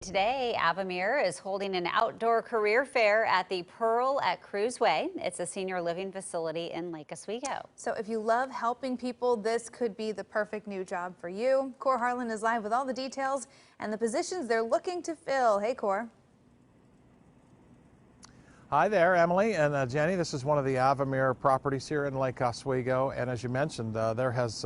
Today, Avamere is holding an outdoor career fair at the Pearl at Cruise Way. It's a senior living facility in Lake Oswego. So if you love helping people, this could be the perfect new job for you. Cor Harlan is live with all the details and the positions they're looking to fill. Hey, Cor. Hi there, Emily and Jenny. This is one of the Avamere properties here in Lake Oswego, and as you mentioned, there has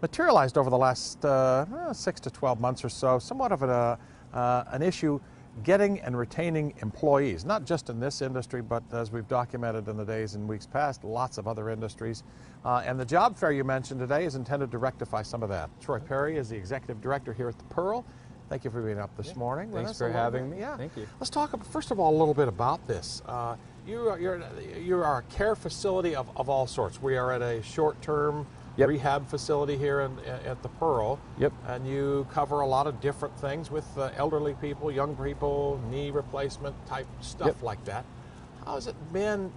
materialized over the last 6 to 12 months or so somewhat of an issue getting and retaining employees, not just in this industry, but as we've documented in the days and weeks past, lots of other industries. And the job fair you mentioned today is intended to rectify some of that. Troy Perry is the executive director here at the Pearl. Thank you for being up this morning. Thanks for having me. Yeah. Thank you. Let's talk, first of all, a little bit about this. You are a care facility of all sorts. We are at a short-term rehab facility here at the Pearl. Yep. And you cover a lot of different things with elderly people, young people, knee replacement type stuff like that. How has it been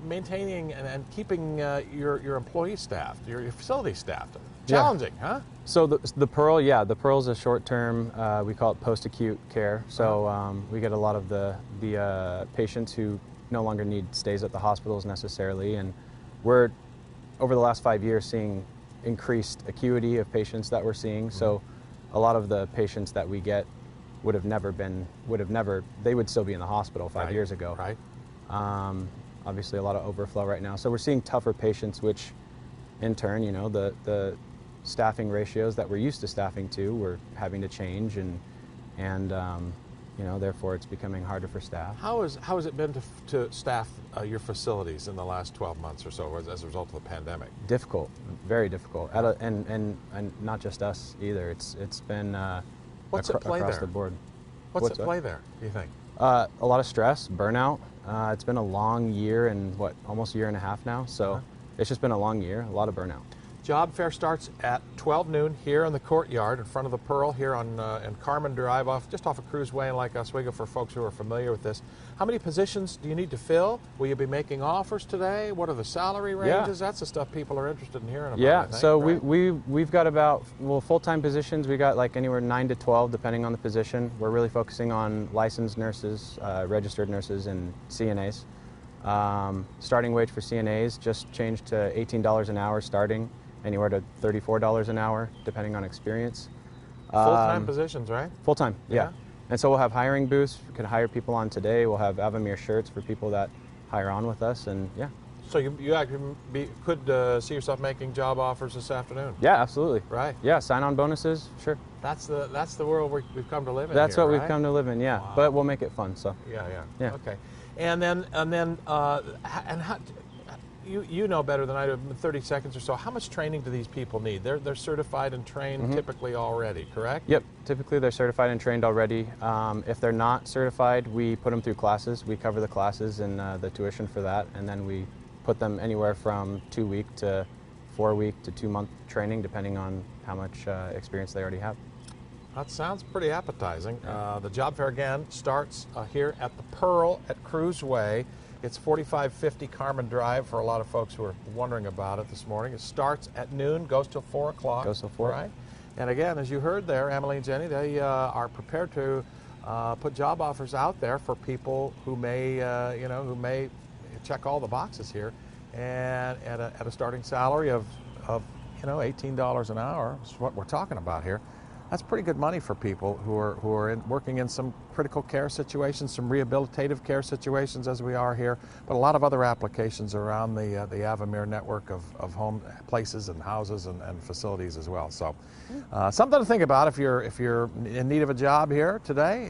maintaining and keeping your employee staffed, your facility staffed? Challenging, huh? So the Pearl, the Pearl's a short-term, we call it post-acute care. So we get a lot of the patients who no longer need stays at the hospitals necessarily, and we're over the last 5 years seeing increased acuity of patients that we're seeing. So a lot of the patients that we get would still be in the hospital 5 years ago. Right. Obviously a lot of overflow right now. So we're seeing tougher patients, which in turn, you know, the staffing ratios that we're used to staffing to, we're having to change, and you know, therefore it's becoming harder for staff. How has it been to staff your facilities in the last 12 months or so as a result of the pandemic? Difficult, very difficult, and not just us either. It's been What's at play across there? the board. What's at play there, do you think? A lot of stress, burnout. It's been a long year and almost a year and a half now. So it's just been a long year, a lot of burnout. Job fair starts at 12 noon here in the courtyard in front of the Pearl here on Carmen Drive, just off of Cruise Way in Lake Oswego, for folks who are familiar with this. How many positions do you need to fill? Will you be making offers today? What are the salary ranges? That's the stuff people are interested in hearing about. Yeah, I think, so right? we've got about, full-time positions, we got like anywhere 9 to 12 depending on the position. We're really focusing on licensed nurses, registered nurses, and CNAs. Starting wage for CNAs just changed to $18 an hour starting, anywhere to $34 an hour, depending on experience. Full-time positions, right? Full-time, yeah. And so we'll have hiring booths. We can hire people on today. We'll have Avamere shirts for people that hire on with us, and yeah. So you actually could see yourself making job offers this afternoon? Yeah, absolutely. Right. Yeah, sign-on bonuses, sure. That's the world we've come to live in. That's here, what right? we've come to live in, yeah. Wow. But we'll make it fun, so. Yeah. Yeah. Okay. And how, you know better than I do, in 30 seconds or so, how much training do these people need? They're certified and trained typically already, correct? Yep, typically they're certified and trained already. If they're not certified, we put them through classes. We cover the classes and the tuition for that, and then we put them anywhere from 2-week to 4-week to 2-month training, depending on how much experience they already have. That sounds pretty appetizing. The job fair again starts here at the Pearl at Cruise Way. It's 4550 Carmen Drive for a lot of folks who are wondering about it this morning. It starts at noon, goes till 4 o'clock. Goes till 4. Right? And again, as you heard there, Emily and Jenny, they are prepared to put job offers out there for people who may, who may check all the boxes here, and at a starting salary of $18 an hour is what we're talking about here. That's pretty good money for people who are working in some critical care situations, some rehabilitative care situations as we are here, but a lot of other applications around the Avamere network of home places and houses and facilities as well. So something to think about if you're in need of a job here today,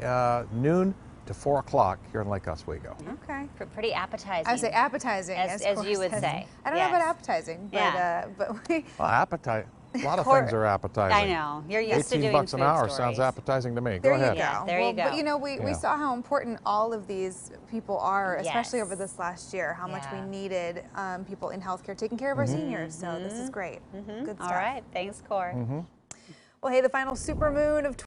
noon to 4 o'clock here in Lake Oswego. Okay. Pretty appetizing. I say appetizing, as you would say. I don't know about appetizing, but Well, appetite. A lot of things are appetizing. I know. You're used to doing $18 an hour stories. sounds appetizing to me. There Go ahead. you go. There you go. But you know, we saw how important all of these people are, especially over this last year, how much we needed people in healthcare taking care of our seniors. So this is great. Good stuff. All right. Thanks, Cor. Well, hey, the final supermoon of